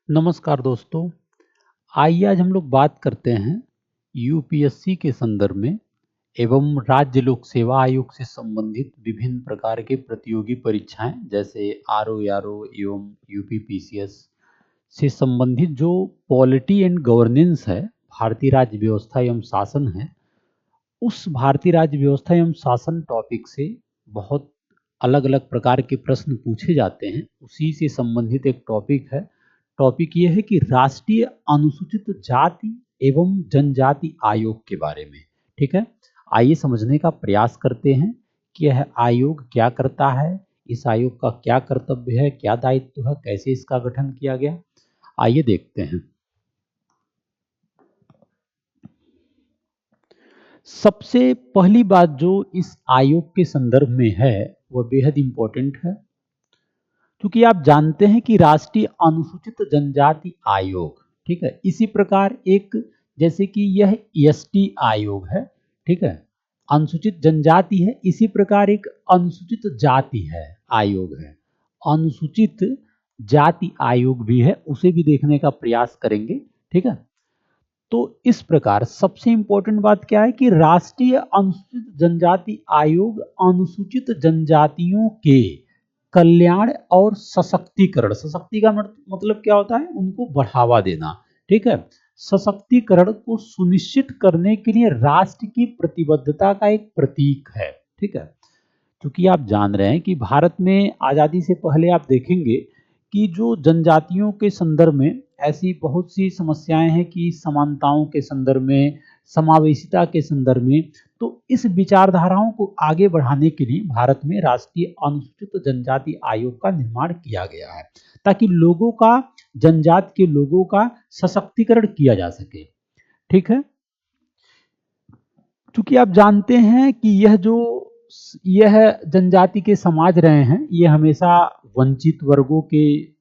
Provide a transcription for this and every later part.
नमस्कार दोस्तों। आइए आज हम लोग बात करते हैं यूपीएससी के संदर्भ में एवं राज्य लोक सेवा आयोग से संबंधित विभिन्न प्रकार के प्रतियोगी परीक्षाएं जैसे आरओ एवं यूपीपीसीएस से संबंधित जो पॉलिटी एंड गवर्नेंस है, भारतीय राज्य व्यवस्था एवं शासन है, उस भारतीय राज्य व्यवस्था एवं शासन टॉपिक से बहुत अलग-अलग प्रकार के प्रश्न पूछे जाते हैं। उसी से संबंधित एक टॉपिक है। टॉपिक ये है कि राष्ट्रीय अनुसूचित जाति एवं जनजाति आयोग के बारे में। ठीक है? आइए समझने का प्रयास करते हैं कि यह आयोग क्या करता है, इस आयोग का क्या कर्तव्य है, क्या दायित्व है, कैसे इसका गठन किया गया। आइए देखते हैं। सबसे पहली बात जो इस आयोग के संदर्भ में है वह बेहद इम्पोर्टेंट है, क्योंकि आप जानते हैं कि राष्ट्रीय अनुसूचित जनजाति आयोग, ठीक है, इसी प्रकार एक जैसे कि यह एसटी आयोग है, ठीक है, अनुसूचित जनजाति है, इसी प्रकार एक अनुसूचित जाति है आयोग है, अनुसूचित जाति आयोग भी है, उसे भी देखने का प्रयास करेंगे। ठीक है, तो इस प्रकार सबसे इंपॉर्टेंट बात क्या है कि राष्ट्रीय अनुसूचित जनजाति आयोग अनुसूचित जनजातियों के कल्याण और सशक्तिकरण, सशक्ति का मतलब क्या होता है, उनको बढ़ावा देना, ठीक है, सशक्तिकरण को सुनिश्चित करने के लिए राष्ट्र की प्रतिबद्धता का एक प्रतीक है। ठीक है, क्योंकि आप जान रहे हैं कि भारत में आज़ादी से पहले आप देखेंगे कि जो जनजातियों के संदर्भ में ऐसी बहुत सी समस्याएं हैं कि समानताओं के संदर्भ में, समावेशिता के संदर्भ में, तो इस विचारधाराओं को आगे बढ़ाने के लिए भारत में राष्ट्रीय अनुसूचित जनजाति आयोग का निर्माण किया गया है, ताकि लोगों का, जनजाति के लोगों का सशक्तिकरण किया जा सके। ठीक है, क्योंकि आप जानते हैं कि यह जनजाति के समाज रहे हैं, ये हमेशा वंचित वर्गों के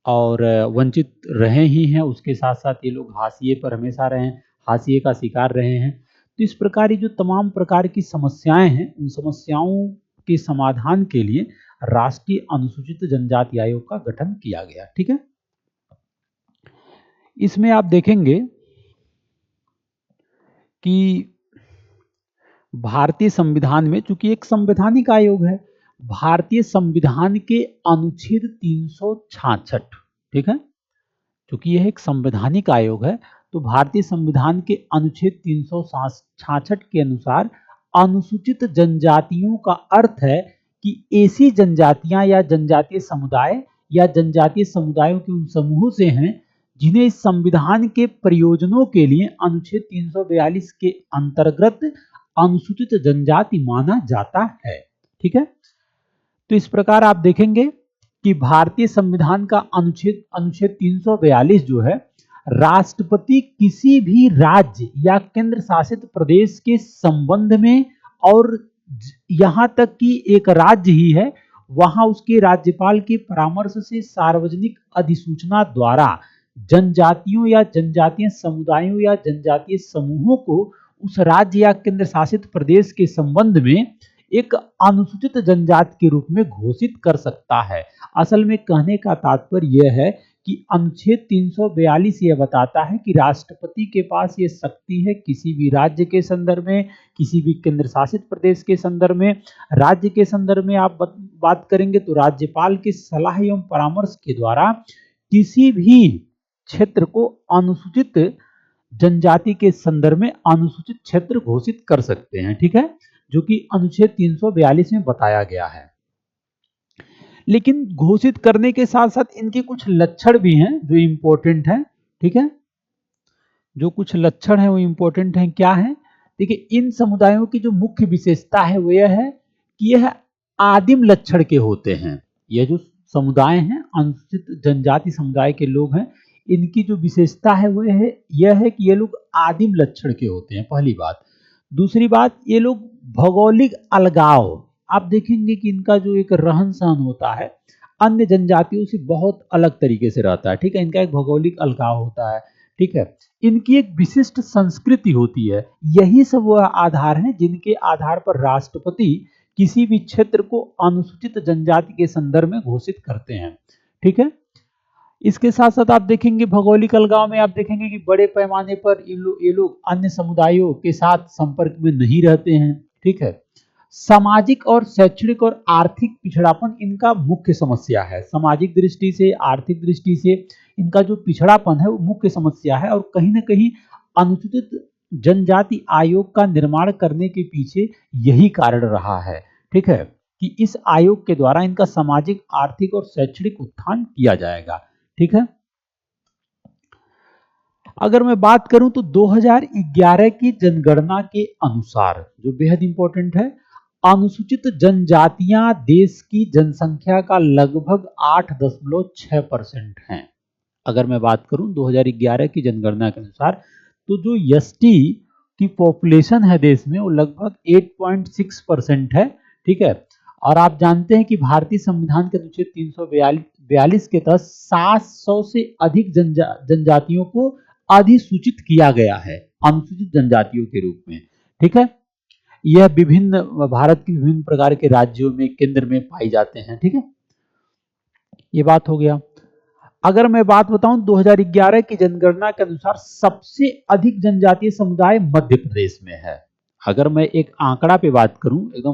और वंचित रहे ही हैं, उसके साथ साथ ये लोग हाशिए पर हमेशा रहे हैं, हाशिए का शिकार रहे हैं। तो इस प्रकार ये जो तमाम प्रकार की समस्याएं हैं, उन समस्याओं के समाधान के लिए राष्ट्रीय अनुसूचित जनजाति आयोग का गठन किया गया। ठीक है, इसमें आप देखेंगे कि भारतीय संविधान में, चूंकि एक संवैधानिक आयोग है, भारतीय संविधान के अनुच्छेद 366, ठीक है, क्योंकि यह एक संवैधानिक आयोग है, तो भारतीय संविधान के अनुच्छेद 366 के अनुसार अनुसूचित जनजातियों का अर्थ है कि ऐसी जनजातियां या जनजातीय समुदाय या जनजातीय समुदायों के उन समूहों से हैं जिन्हें इस संविधान के प्रयोजनों के लिए अनुच्छेद 342 के अंतर्गत अनुसूचित जनजाति माना जाता है। ठीक है, तो इस प्रकार आप देखेंगे कि भारतीय संविधान का अनुच्छेद 342 जो है, राष्ट्रपति किसी भी राज्य या केंद्र शासित प्रदेश के संबंध में, और यहां तक कि एक राज्य ही है वहां उसके राज्यपाल के परामर्श से सार्वजनिक अधिसूचना द्वारा जनजातियों या जनजातीय समुदायों या जनजातीय समूहों को उस राज्य या केंद्र शासित प्रदेश के संबंध में एक अनुसूचित जनजाति के रूप में घोषित कर सकता है। असल में कहने का तात्पर्य यह है कि अनुच्छेद 342 यह बताता है कि राष्ट्रपति के पास ये शक्ति है किसी भी राज्य के संदर्भ में, किसी भी केंद्र शासित प्रदेश के संदर्भ में, राज्य के संदर्भ में आप बात करेंगे तो राज्यपाल की सलाह एवं परामर्श के द्वारा किसी भी क्षेत्र को अनुसूचित जनजाति के संदर्भ में अनुसूचित क्षेत्र घोषित कर सकते हैं। ठीक है, जो कि अनुच्छेद 342 में बताया गया है। लेकिन घोषित करने के साथ साथ इनके कुछ लक्षण भी हैं जो इंपॉर्टेंट हैं। ठीक है, जो कुछ लक्षण है वो इंपॉर्टेंट हैं। क्या है, देखिए, इन समुदायों की जो मुख्य विशेषता है वो यह है कि यह आदिम लक्षण के होते हैं। यह जो समुदाय हैं, अनुसूचित जनजाति समुदाय के लोग हैं, इनकी जो विशेषता है वो यह है कि ये लोग आदिम लक्षण के होते हैं, पहली बात। दूसरी बात, ये लोग भौगोलिक अलगाव, आप देखेंगे कि इनका जो एक रहन सहन होता है अन्य जनजातियों से बहुत अलग तरीके से रहता है। ठीक है, इनका एक भौगोलिक अलगाव होता है। ठीक है, इनकी एक विशिष्ट संस्कृति होती है। यही सब वह आधार हैं जिनके आधार पर राष्ट्रपति किसी भी क्षेत्र को अनुसूचित जनजाति के संदर्भ में घोषित करते हैं। ठीक है, इसके साथ साथ आप देखेंगे भौगोलिक अलगाव में आप देखेंगे कि बड़े पैमाने पर ये लोग अन्य समुदायों के साथ संपर्क में नहीं रहते हैं। ठीक है, सामाजिक और शैक्षणिक और आर्थिक पिछड़ापन इनका मुख्य समस्या है। सामाजिक दृष्टि से, आर्थिक दृष्टि से इनका जो पिछड़ापन है वो मुख्य समस्या है, और कहीं ना कहीं अनुसूचित जनजाति आयोग का निर्माण करने के पीछे यही कारण रहा है। ठीक है, कि इस आयोग के द्वारा इनका सामाजिक, आर्थिक और शैक्षणिक उत्थान किया जाएगा। ठीक है, अगर मैं बात करूं तो 2011 की जनगणना के अनुसार, जो बेहद इंपॉर्टेंट है, अनुसूचित जनजातियां देश की जनसंख्या का लगभग 8.6% हैं। अगर मैं बात करूं 2011 की जनगणना के अनुसार, तो जो एसटी की पॉपुलेशन है देश में वो लगभग 8.6% है। ठीक है, और आप जानते हैं कि भारतीय संविधान के अनुच्छेद 342 के तहत 700 से अधिक जनजातियों को अधिसूचित किया गया है अनुसूचित जनजातियों के रूप में। ठीक है, यह विभिन्न भारत के विभिन्न प्रकार के राज्यों में, केंद्र में पाई जाते हैं। ठीक है, ये बात हो गया। अगर मैं बात बताऊं 2011 की जनगणना के अनुसार सबसे अधिक जनजातीय समुदाय मध्य प्रदेश में है। अगर मैं एक आंकड़ा पे बात करूं, एकदम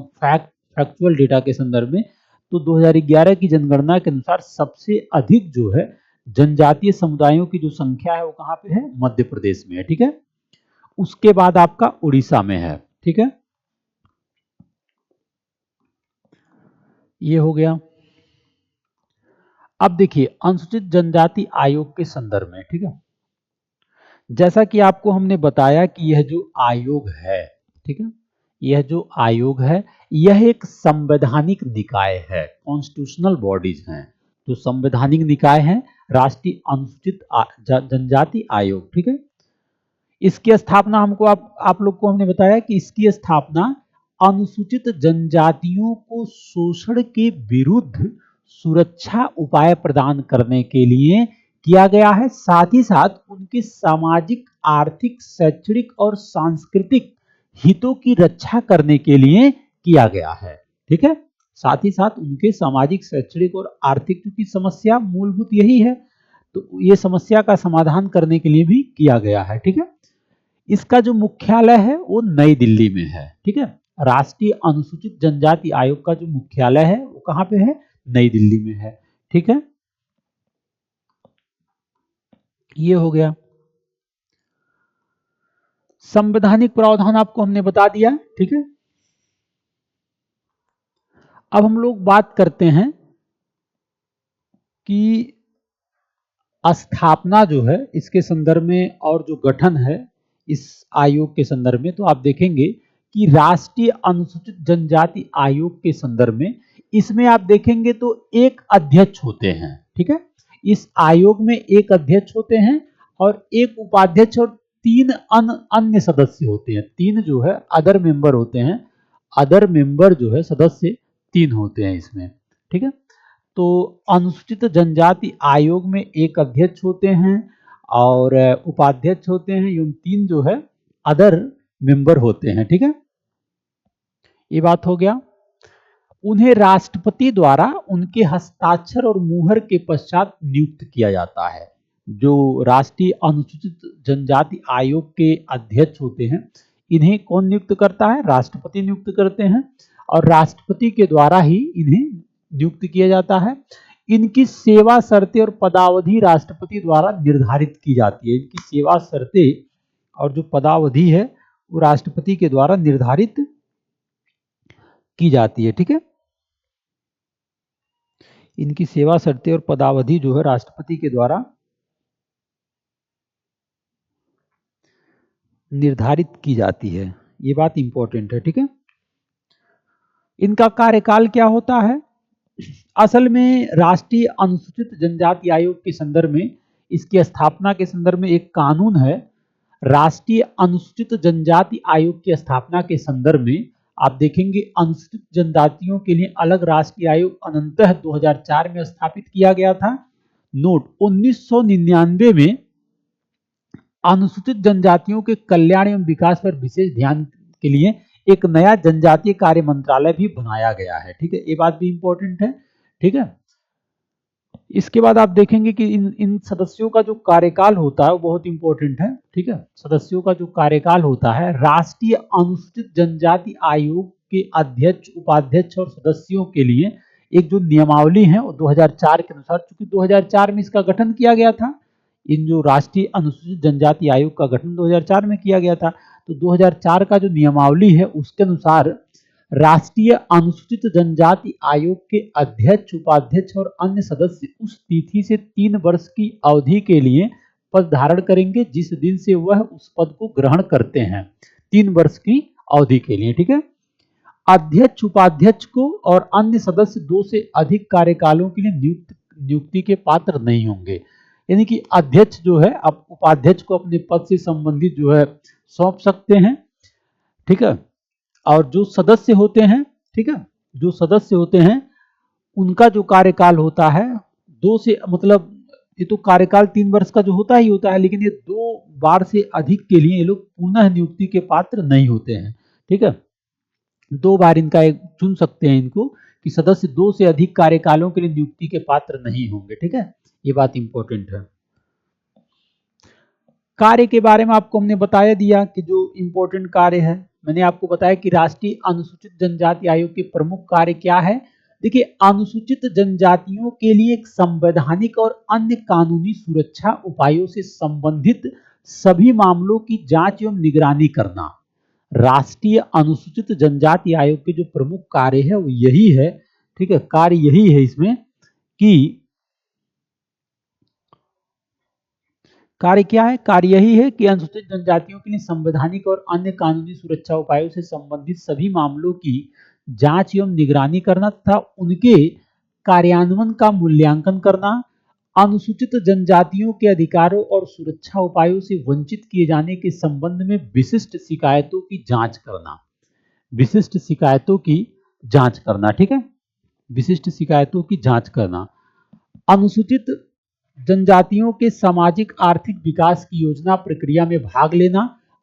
फैक्चुअल डेटा के संदर्भ में, तो 2011 की जनगणना के अनुसार सबसे अधिक जो है जनजातीय समुदायों की जो संख्या है वो कहां पे है? मध्य प्रदेश में है। ठीक है, उसके बाद आपका उड़ीसा में है। ठीक है, ये हो गया। अब देखिए अनुसूचित जनजाति आयोग के संदर्भ में, ठीक है, जैसा कि आपको हमने बताया कि यह जो आयोग है, ठीक है, यह जो आयोग है यह एक संवैधानिक निकाय है, कॉन्स्टिट्यूशनल बॉडीज हैं, जो संवैधानिक निकाय है राष्ट्रीय अनुसूचित जनजाति आयोग। ठीक है, इसकी स्थापना हमको आप लोग को हमने बताया कि इसकी स्थापना अनुसूचित जनजातियों को शोषण के विरुद्ध सुरक्षा उपाय प्रदान करने के लिए किया गया है, साथ ही साथ उनके सामाजिक, आर्थिक, शैक्षणिक और सांस्कृतिक हितों की रक्षा करने के लिए किया गया है। ठीक है, साथ ही साथ उनके सामाजिक, शैक्षणिक और आर्थिक की समस्या मूलभूत यही है, तो ये समस्या का समाधान करने के लिए भी किया गया है। ठीक है, इसका जो मुख्यालय है वो नई दिल्ली में है। ठीक है, राष्ट्रीय अनुसूचित जनजाति आयोग का जो मुख्यालय है वो कहां पे है? नई दिल्ली में है। ठीक है, ये हो गया। संवैधानिक प्रावधान आपको हमने बता दिया। ठीक है, अब हम लोग बात करते हैं कि स्थापना जो है इसके संदर्भ में और जो गठन है इस आयोग के संदर्भ में, तो आप देखेंगे कि राष्ट्रीय अनुसूचित जनजाति आयोग के संदर्भ में इसमें आप देखेंगे तो एक अध्यक्ष होते हैं। ठीक है, इस आयोग में एक अध्यक्ष होते हैं और एक उपाध्यक्ष और 3 अन्य सदस्य होते हैं। 3 जो है अदर मेंबर होते हैं, अदर मेंबर जो है सदस्य 3 होते हैं इसमें। ठीक है, तो अनुसूचित जनजाति आयोग में एक अध्यक्ष होते हैं और उपाध्यक्ष होते हैं, एवं 3 जो है अदर मेंबर होते हैं। ठीक है, ये बात हो गया। उन्हें राष्ट्रपति द्वारा उनके हस्ताक्षर और मुहर के पश्चात नियुक्त किया जाता है। जो राष्ट्रीय अनुसूचित जनजाति आयोग के अध्यक्ष होते हैं इन्हें कौन नियुक्त करता है? राष्ट्रपति नियुक्त करते हैं, और राष्ट्रपति के द्वारा ही इन्हें नियुक्त किया जाता है। इनकी सेवा शर्तें और पदावधि राष्ट्रपति द्वारा निर्धारित की जाती है। इनकी सेवा शर्तें और जो पदावधि है वो राष्ट्रपति के द्वारा निर्धारित की जाती है। ठीक है, इनकी सेवा शर्तें और पदावधि जो है राष्ट्रपति के द्वारा निर्धारित की जाती है। ये बात इंपॉर्टेंट है। ठीक है, इनका कार्यकाल क्या होता है? असल में राष्ट्रीय अनुसूचित जनजाति आयोग के संदर्भ में, इसकी स्थापना के संदर्भ में एक कानून है। राष्ट्रीय अनुसूचित जनजाति आयोग की स्थापना के संदर्भ में आप देखेंगे अनुसूचित जनजातियों के लिए अलग राष्ट्रीय आयोग अनंतः 2004 में स्थापित किया गया था। नोट 1999 में अनुसूचित जनजातियों के कल्याण एवं विकास पर विशेष ध्यान के लिए एक नया जनजातीय कार्य मंत्रालय भी बनाया गया है। ठीक है, ये बात भी इंपॉर्टेंट है। ठीक है, इसके बाद आप देखेंगे कि इन इन सदस्यों का जो कार्यकाल होता है वो बहुत इंपॉर्टेंट है। ठीक है, सदस्यों का जो कार्यकाल होता है, राष्ट्रीय अनुसूचित जनजाति आयोग के अध्यक्ष, उपाध्यक्ष और सदस्यों के लिए एक जो नियमावली है वो 2004 के अनुसार, चूंकि 2004 में इसका गठन किया गया था, इन जो राष्ट्रीय अनुसूचित जनजाति आयोग का गठन 2004 में किया गया था, तो 2004 का जो नियमावली है उसके अनुसार राष्ट्रीय अनुसूचित जनजाति आयोग के अध्यक्ष, उपाध्यक्ष और अन्य सदस्य उस तिथि से 3 वर्ष की अवधि के लिए पद धारण करेंगे जिस दिन से वह उस पद को ग्रहण करते हैं, 3 वर्ष की अवधि के लिए। ठीक है, अध्यक्ष, उपाध्यक्ष को और अन्य सदस्य 2 से अधिक कार्यकालों के लिए नियुक्ति के पात्र नहीं होंगे। यानी कि अध्यक्ष जो है अब उपाध्यक्ष को अपने पद से संबंधित जो है सौंप सकते हैं। ठीक है, और जो सदस्य होते हैं, ठीक है, जो सदस्य होते हैं उनका जो कार्यकाल होता है 2 से, मतलब ये तो कार्यकाल 3 वर्ष का जो होता ही होता है, लेकिन ये 2 बार से अधिक के लिए ये लोग पुनः नियुक्ति के पात्र नहीं होते हैं। ठीक है, 2 बार इनका एक चुन सकते हैं इनको कि सदस्य 2 से अधिक कार्यकालों के लिए नियुक्ति के पात्र नहीं होंगे। ठीक है, ये बात इंपॉर्टेंट है। कार्य के बारे में आपको हमने बताया दिया कि जो इंपॉर्टेंट कार्य है, मैंने आपको बताया कि राष्ट्रीय अनुसूचित जनजाति आयोग के प्रमुख कार्य क्या है। देखिए, अनुसूचित जनजातियों के लिए एक संवैधानिक और अन्य कानूनी सुरक्षा उपायों से संबंधित सभी मामलों की जांच एवं निगरानी करना। राष्ट्रीय अनुसूचित जनजाति आयोग के जो प्रमुख कार्य है वो यही है। ठीक है, कार्य यही है इसमें कि कार्य क्या है, कार्य यही है कि अनुसूचित जनजातियों के लिए संवैधानिक और अन्य कानूनी सुरक्षा उपायों से संबंधित सभी मामलों की जांच एवं निगरानी करना तथा उनके कार्यान्वयन का मूल्यांकन करना, अनुसूचित जनजातियों के अधिकारों और सुरक्षा उपायों से वंचित किए जाने के संबंध में विशिष्ट शिकायतों की जांच करना, विशिष्ट शिकायतों की जांच करना। ठीक है, विशिष्ट शिकायतों की जांच करना, अनुसूचित जनजातियों के सामाजिक आर्थिक विकास की योजना प्रक्रिया में भाग लेना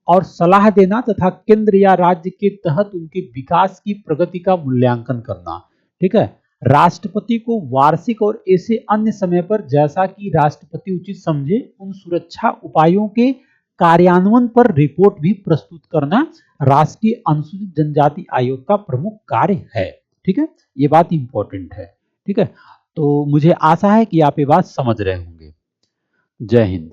और सलाह देना तथा केंद्र या राज्य के तहत उनके विकास की प्रगति का मूल्यांकन करना। ठीक है, राष्ट्रपति को वार्षिक और ऐसे अन्य समय पर जैसा कि राष्ट्रपति उचित समझे उन सुरक्षा उपायों के कार्यान्वयन पर रिपोर्ट भी प्रस्तुत करना राष्ट्रीय अनुसूचित जनजाति आयोग का प्रमुख कार्य है। ठीक है, ये बात इंपॉर्टेंट है। ठीक है, तो मुझे आशा है कि आप ये बात समझ रहे होंगे। जय हिंद।